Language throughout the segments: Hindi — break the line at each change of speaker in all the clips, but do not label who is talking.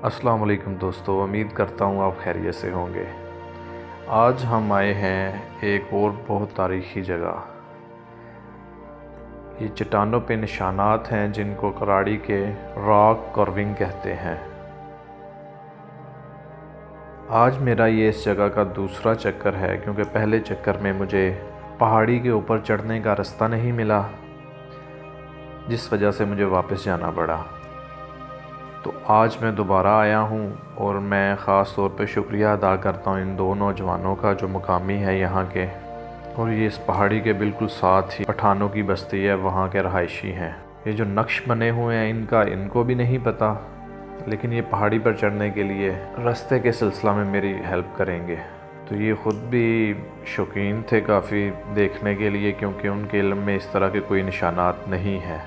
अस्सलाम वालेकुम दोस्तों, उम्मीद करता हूँ आप खैरियत से होंगे। आज हम आए हैं एक और बहुत तारीख़ी जगह। ये चट्टानों पे निशानात हैं जिनको कराड़ी के रॉक कार्विंग कहते हैं। आज मेरा ये इस जगह का दूसरा चक्कर है क्योंकि पहले चक्कर में मुझे पहाड़ी के ऊपर चढ़ने का रास्ता नहीं मिला, जिस वजह से मुझे वापस जाना पड़ा। तो आज मैं दोबारा आया हूँ और मैं ख़ास तौर पे शुक्रिया अदा करता हूँ इन दो नौजवानों का जो मुकामी है यहाँ के, और ये इस पहाड़ी के बिल्कुल साथ ही पठानों की बस्ती है, वहाँ के रहायशी हैं। ये जो नक्श बने हुए हैं इनको भी नहीं पता, लेकिन ये पहाड़ी पर चढ़ने के लिए रास्ते के सिलसिला में मेरी हेल्प करेंगे। तो ये ख़ुद भी शौकीन थे काफ़ी देखने के लिए, क्योंकि उनके इल्म में इस तरह के कोई निशानात नहीं हैं।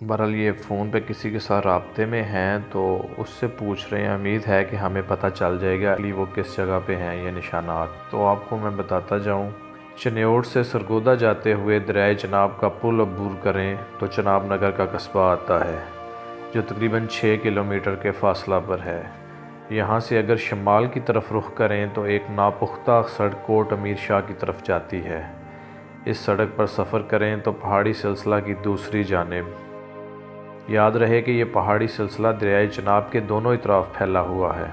बहरहाल ये फ़ोन पे किसी के साथ राब्ते में हैं तो उससे पूछ रहे हैं। उम्मीद है कि हमें पता चल जाएगा कि वो किस जगह पे हैं ये निशानात। तो आपको मैं बताता जाऊँ, चन्योट से सरगोदा जाते हुए दरियाए चनाब का पुल अबूर करें तो चनाब नगर का कस्बा आता है, जो तकरीबन 6 किलोमीटर के फासला पर है। यहाँ से अगर शमाल की तरफ रुख करें तो एक नापुख्ता सड़क कोट अमीर शाह की तरफ जाती है। इस सड़क पर सफ़र करें तो पहाड़ी सिलसिला की दूसरी जानिब। याद रहे कि यह पहाड़ी सिलसिला दरियाए चनाब के दोनों इतराफ फैला हुआ है।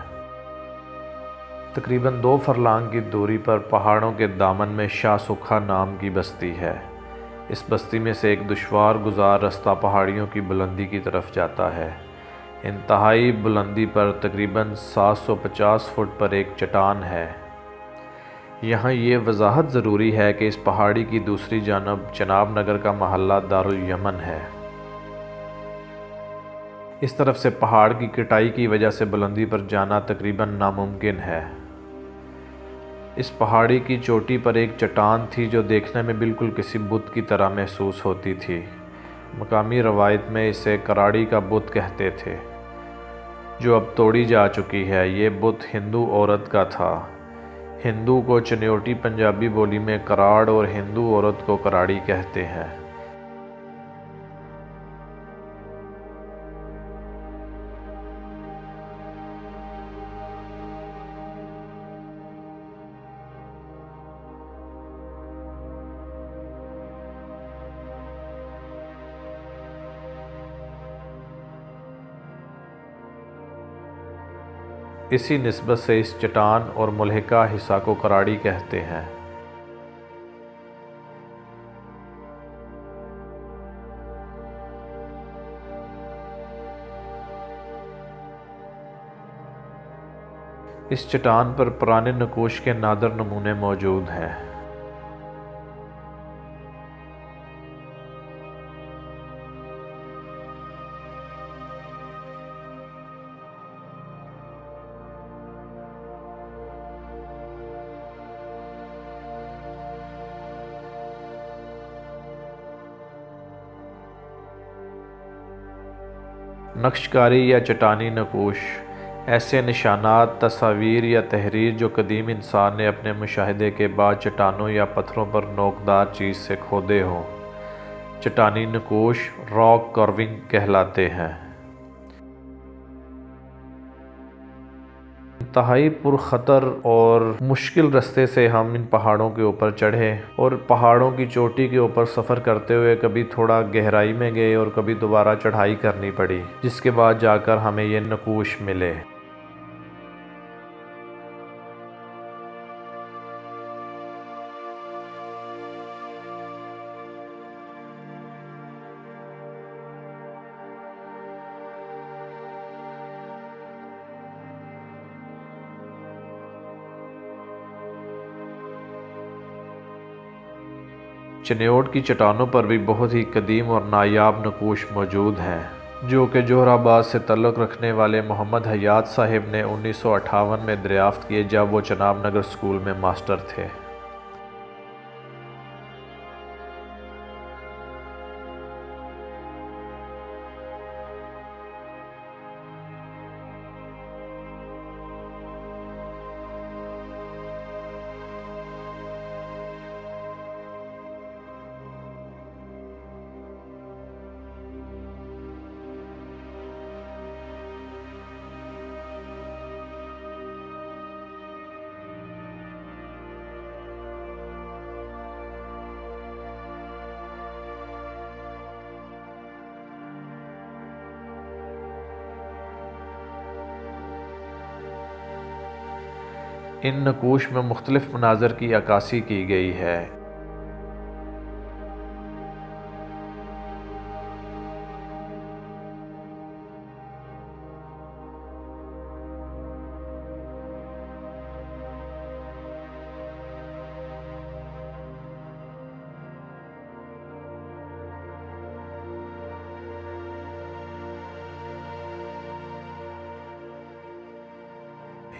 तकरीबन 2 फरलांग की दूरी पर पहाड़ों के दामन में शाह सुखा नाम की बस्ती है। इस बस्ती में से एक दुश्वार गुजार रास्ता पहाड़ियों की बुलंदी की तरफ जाता है। इंतहाई बुलंदी पर तकरीबन 750 फुट पर एक चट्टान है। यहाँ ये वजाहत ज़रूरी है कि इस पहाड़ी की दूसरी जानब चनाब नगर का महल्ला दारुल यमन है। इस तरफ से पहाड़ की कटाई की वजह से बुलंदी पर जाना तकरीबन नामुमकिन है। इस पहाड़ी की चोटी पर एक चट्टान थी जो देखने में बिल्कुल किसी बुत की तरह महसूस होती थी। मकामी रवायत में इसे कराड़ी का बुत कहते थे, जो अब तोड़ी जा चुकी है। ये बुत हिंदू औरत का था। हिंदू को चन्योटी पंजाबी बोली में कराड़ और हिंदू औरत को कराड़ी कहते हैं। इसी निस्बत से इस चट्टान और मुल्हिका हिस्सा को कराड़ी कहते हैं। इस चट्टान पर पुराने नकोश के नादर नमूने मौजूद हैं। नक्शकारी या चट्टानी नकोश ऐसे निशानात, तस्वीर या तहरीर जो कदीम इंसान ने अपने मुशाहिदे के बाद चट्टानों या पत्थरों पर नोकदार चीज़ से खोदे हों, चट्टानी नकोश रॉक कार्विंग कहलाते हैं। इंतहाई पुरखतर और मुश्किल रास्ते से हम इन पहाड़ों के ऊपर चढ़े और पहाड़ों की चोटी के ऊपर सफ़र करते हुए कभी थोड़ा गहराई में गए और कभी दोबारा चढ़ाई करनी पड़ी, जिसके बाद जाकर हमें ये नकोश मिले। चन्योट की चट्टानों पर भी बहुत ही कदीम और नायाब नकोश मौजूद हैं, जो कि जोहराबाद से तल्लुक़ रखने वाले मोहम्मद हयात साहिब ने 1958 में दरियाफ़्त किए, जब वो चनाब नगर स्कूल में मास्टर थे। इन नकूश में मुख्तलिफ़ मनाज़र की अक्कासी की गई है।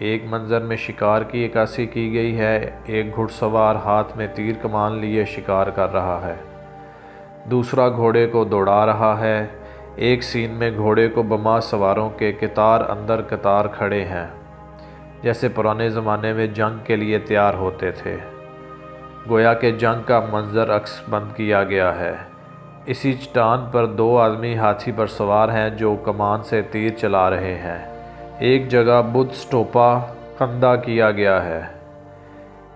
एक मंज़र में शिकार की अक्कासी की गई है। एक घुड़सवार हाथ में तीर कमान लिए शिकार कर रहा है, दूसरा घोड़े को दौड़ा रहा है। एक सीन में घोड़े को बमा सवारों के कतार अंदर कतार खड़े हैं, जैसे पुराने ज़माने में जंग के लिए तैयार होते थे। गोया के जंग का मंज़र अक्स बंद किया गया है। इसी चट्टान पर दो आदमी हाथी पर सवार हैं जो कमान से तीर चला रहे हैं। एक जगह बुद्ध स्टोपा कंधा किया गया है।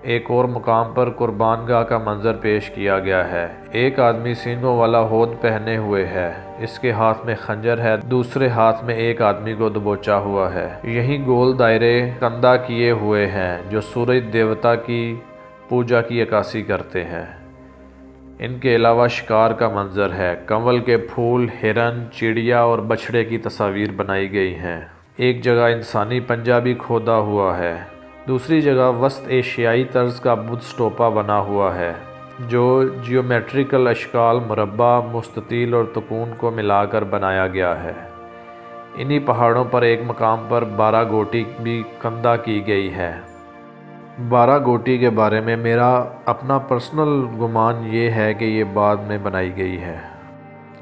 एक और मुकाम पर कुर्बानगाह का मंजर पेश किया गया है। एक आदमी सींगों वाला होद पहने हुए है, इसके हाथ में खंजर है, दूसरे हाथ में एक आदमी को दबोचा हुआ है। यहीं गोल दायरे कंधा किए हुए हैं जो सूरज देवता की पूजा की अक्कासी करते हैं। इनके अलावा शिकार का मंजर है। कंवल के फूल, हिरन, चिड़िया और बछड़े की तस्वीर बनाई गई हैं। एक जगह इंसानी पंजा भी खोदा हुआ है। दूसरी जगह वस्त एशियाई तर्ज का बुद्ध स्टोपा बना हुआ है जो जियोमेट्रिकल अशकाल, मुरब्बा, मुस्ततील और तकून को मिलाकर बनाया गया है। इन्हीं पहाड़ों पर एक मकाम पर 12 गोटी भी कंधा की गई है। 12 गोटी के बारे में मेरा अपना पर्सनल गुमान ये है कि ये बाद में बनाई गई है,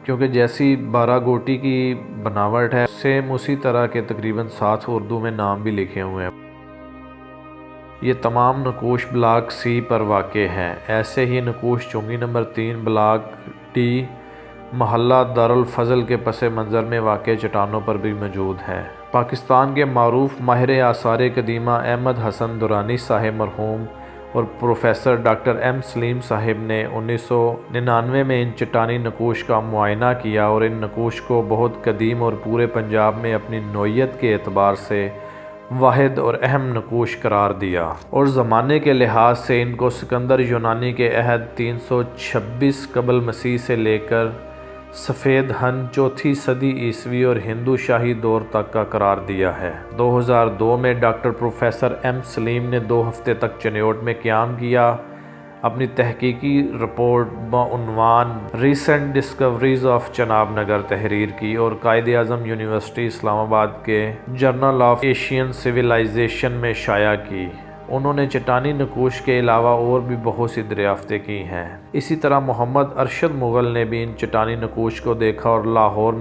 क्योंकि जैसी 12 गोटी की बनावट है सेम उसी तरह के तकरीबन 7 उर्दू में नाम भी लिखे हुए हैं। ये तमाम नकूश ब्लॉक सी पर वाक़ हैं। ऐसे ही नकूश चुंगी नंबर 3 ब्लॉक डी महल्ला दारुल फजल के पसे मंज़र में वाक़ चट्टानों पर भी मौजूद हैं। पाकिस्तान के मारूफ माहिर आसार कदीमा अहमद हसन दुरानी साहिब मरहूम और प्रोफेसर डॉक्टर एम सलीम साहिब ने 1999 में इन चट्टानी नकूश का मुआयना किया और इन नकूश को बहुत कदीम और पूरे पंजाब में अपनी नौइयत के एतबार से वाहिद और अहम नकूश करार दिया और ज़माने के लिहाज से इनको सिकंदर यूनानी के अहद 326 कबल मसीह से लेकर सफ़ेद हन 4वीं सदी ईस्वी और हिंदू शाही दौर तक का करार दिया है। 2002 में डॉक्टर प्रोफेसर एम सलीम ने 2 हफ्ते तक चनियोट में क़याम किया। अपनी तहकीकी रिपोर्ट बउनवान recent discoveries of Chenab Nagar तहरीर की और कायद आज़म यूनिवर्सिटी इस्लामाबाद के जर्नल ऑफ एशियन सिविलाइजेशन में शाया की। उन्होंने चट्टानी नकूश के अलावा और भी बहुत सी दरियाफ्तें की हैं। इसी तरह मोहम्मद अरशद मुग़ल ने भी इन चट्टानी नकूश को देखा और लाहौर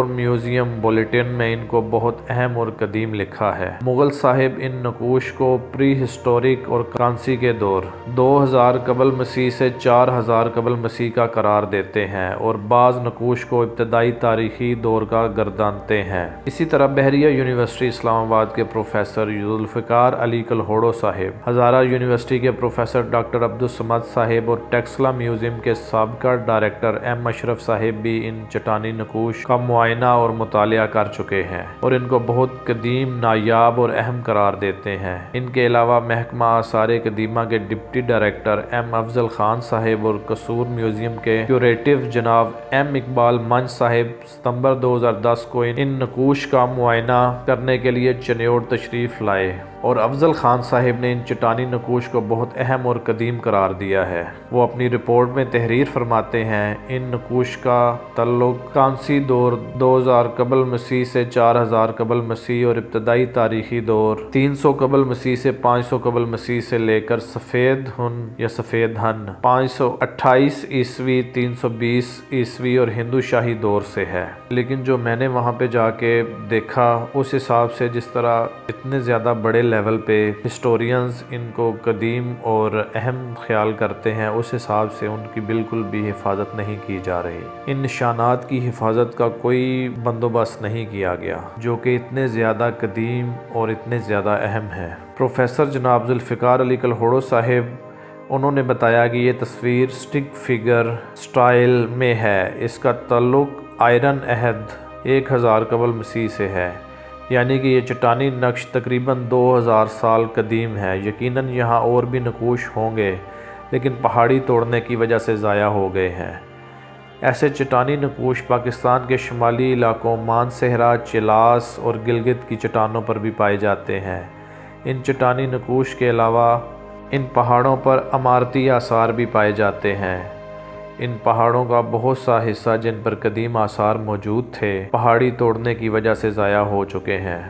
म्यूज़ियम बुलेटिन में इनको बहुत अहम और कदीम लिखा है। मुग़ल साहिब इन नकूश को प्री हिस्टोरिक और कांसी के दौर 2000 कबल मसीह से 4000 कबल मसीह का करार देते हैं और बाज़ नकूश को इब्तदाई तारीख़ी दौर का गर्दानते हैं। इसी तरह बहरिया यूनिवर्सिटी इस्लामाबाद के प्रोफेसर जुल्फ़िकार अली कलहोड़ो साहिब, हज़ारा यूनिवर्सिटी के प्रोफेसर डॉक्टर अब्दुल समद साहिब और टेक्सला म्यूज़ियम के साबिक़ा डायरेक्टर एम अशरफ साहिब भी इन चट्टानी नकूश का मुआयना और मुतालिया कर चुके हैं और इनको बहुत कदीम, नायाब और अहम करार देते हैं। इनके अलावा महकमा आसार कदीमा के deputy director M Afzal Khan साहिब और कसूर म्यूज़ियम के क्यूरेटिव जनाब एम इकबाल मंच साहिब सितंबर 2010 को इन नकूश का मुआयना करने के लिए चनियोट तशरीफ़ लाए और अफजल खान साहिब ने इन चट्टानी नकूश को बहुत अहम और कदीम करार दिया है। वो अपनी रिपोर्ट में तहरीर फरमाते हैं, इन नकूश का तल्लुक कांसी दौर 2000 कबल मसीह से 4000 कबल मसीह और इब्तदाई तारीख़ी दौर 300 कबल मसीह से 500 कबल मसीह से लेकर सफ़ेद हन 528 ईस्वी 320 ईस्वी और हिंदू शाही दौर से है। लेकिन जो मैंने वहाँ पे जाके देखा उस हिसाब से जिस तरह इतने ज़्यादा बड़े लेवल पे हिस्टोरियंस इनको कदीम और अहम ख्याल करते हैं, उस हिसाब से उनकी बिल्कुल भी हिफाजत नहीं की जा रही। इन निशानात की हिफाजत का कोई बंदोबस्त नहीं किया गया जो कि इतने ज़्यादा कदीम और इतने ज़्यादा अहम है। प्रोफेसर जनाब जुल्फ़िकार अली कलहोड़ो साहिब, उन्होंने बताया कि ये तस्वीर स्टिक फिगर स्टाइल में है। इसका तल्लुक आयरन अहद 1000 कबल मसीह से है। यानी कि ये चट्टानी नक्श तकरीबन 2000 साल कदीम है। यकीनन यहाँ और भी नकूश होंगे, लेकिन पहाड़ी तोड़ने की वजह से ज़ाया हो गए हैं। ऐसे चट्टानी नकूश पाकिस्तान के शुमाली इलाकों मानसहरा, चिलास और गिलगित की चट्टानों पर भी पाए जाते हैं। इन चट्टानी नकूश के अलावा इन पहाड़ों पर अमारती आसार भी पाए जाते हैं। इन पहाड़ों का बहुत सा हिस्सा जिन पर कदीम आसार मौजूद थे, पहाड़ी तोड़ने की वजह से ज़ाया हो चुके हैं।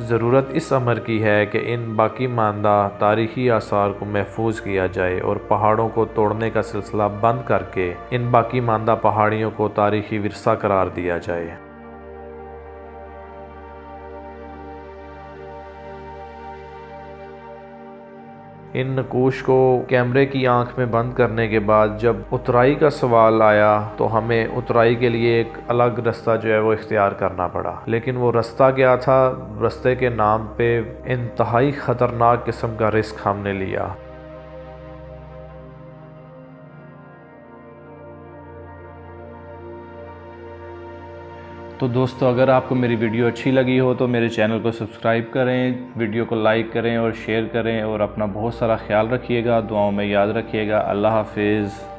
ज़रूरत इस अमर की है कि इन बाकी मानदा तारीख़ी आसार को महफूज किया जाए और पहाड़ों को तोड़ने का सिलसिला बंद करके इन बाकी मानदा पहाड़ियों को तारीख़ी विरसा करार दिया जाए। इन नकूश को कैमरे की आंख में बंद करने के बाद जब उतराई का सवाल आया तो हमें उतराई के लिए एक अलग रास्ता जो है वो इख्तियार करना पड़ा। लेकिन वो रास्ता क्या था, रास्ते के नाम पे इंतहाई ख़तरनाक किस्म का रिस्क हमने लिया। तो दोस्तों, अगर आपको मेरी वीडियो अच्छी लगी हो तो मेरे चैनल को सब्सक्राइब करें, वीडियो को लाइक करें और शेयर करें और अपना बहुत सारा ख्याल रखिएगा, दुआओं में याद रखिएगा। अल्लाह हाफिज़।